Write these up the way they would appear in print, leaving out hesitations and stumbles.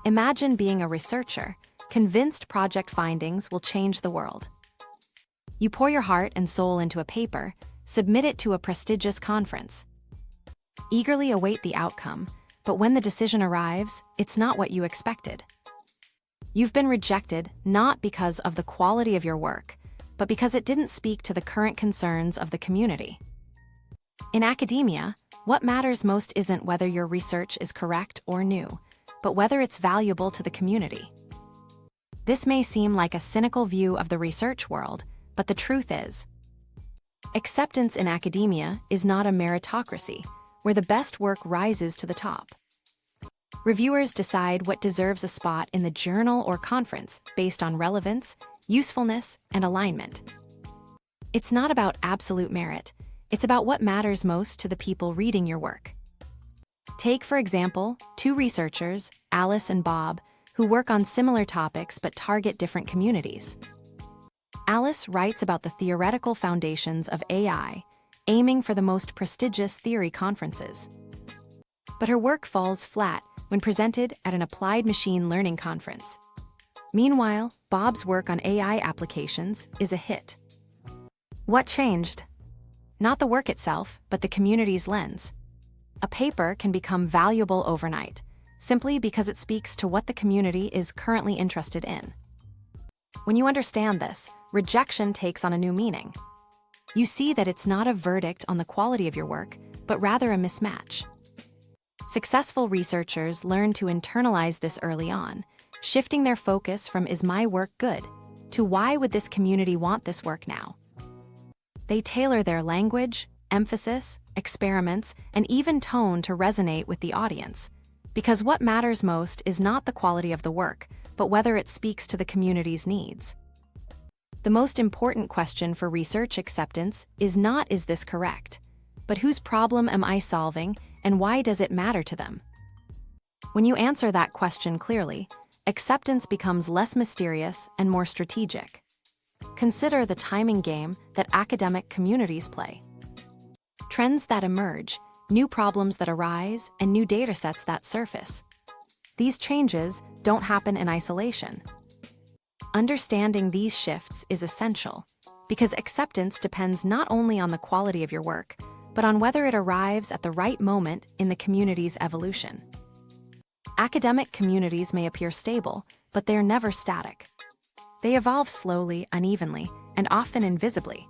Imagine being a researcher, convinced project findings will change the world. You pour your heart and soul into a paper, submit it to a prestigious conference. Eagerly await the outcome, but when the decision arrives, it's not what you expected. You've been rejected not because of the quality of your work, but because it didn't speak to the current concerns of the community. In academia, what matters most isn't whether your research is correct or new, but whether it's valuable to the community. This may seem like a cynical view of the research world, but the truth is, acceptance in academia is not a meritocracy, where the best work rises to the top. Reviewers decide what deserves a spot in the journal or conference based on relevance, usefulness, and alignment. It's not about absolute merit, it's about what matters most to the people reading your work. Take, for example, two researchers, Alice and Bob, who work on similar topics but target different communities. Alice writes about the theoretical foundations of AI, aiming for the most prestigious theory conferences. But her work falls flat when presented at an applied machine learning conference. Meanwhile, Bob's work on AI applications is a hit. What changed? Not the work itself, but the community's lens. A paper can become valuable overnight, simply because it speaks to what the community is currently interested in. When you understand this, rejection takes on a new meaning. You see that it's not a verdict on the quality of your work, but rather a mismatch. Successful researchers learn to internalize this early on, shifting their focus from "is my work good?" to "why would this community want this work now?" They tailor their language, emphasis, experiments, and even tone to resonate with the audience, because what matters most is not the quality of the work, but whether it speaks to the community's needs. The most important question for research acceptance is not "is this correct?" but "whose problem am I solving and why does it matter to them?" When you answer that question clearly, acceptance becomes less mysterious and more strategic. Consider the timing game that academic communities play. Trends that emerge, new problems that arise, and new datasets that surface. These changes don't happen in isolation. Understanding these shifts is essential, because acceptance depends not only on the quality of your work, but on whether it arrives at the right moment in the community's evolution. Academic communities may appear stable, but they're never static. They evolve slowly, unevenly, and often invisibly.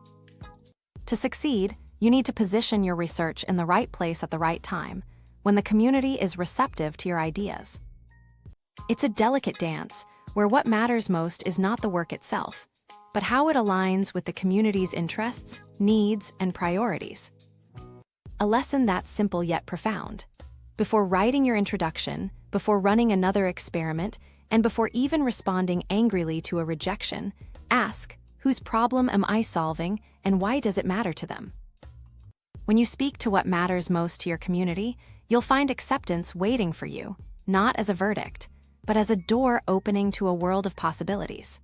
To succeed, you need to position your research in the right place at the right time, when the community is receptive to your ideas. It's a delicate dance, where what matters most is not the work itself, but how it aligns with the community's interests, needs, and priorities. A lesson that's simple yet profound. Before writing your introduction, before running another experiment, and before even responding angrily to a rejection, ask, "Whose problem am I solving, and why does it matter to them?" When you speak to what matters most to your community, you'll find acceptance waiting for you, not as a verdict, but as a door opening to a world of possibilities.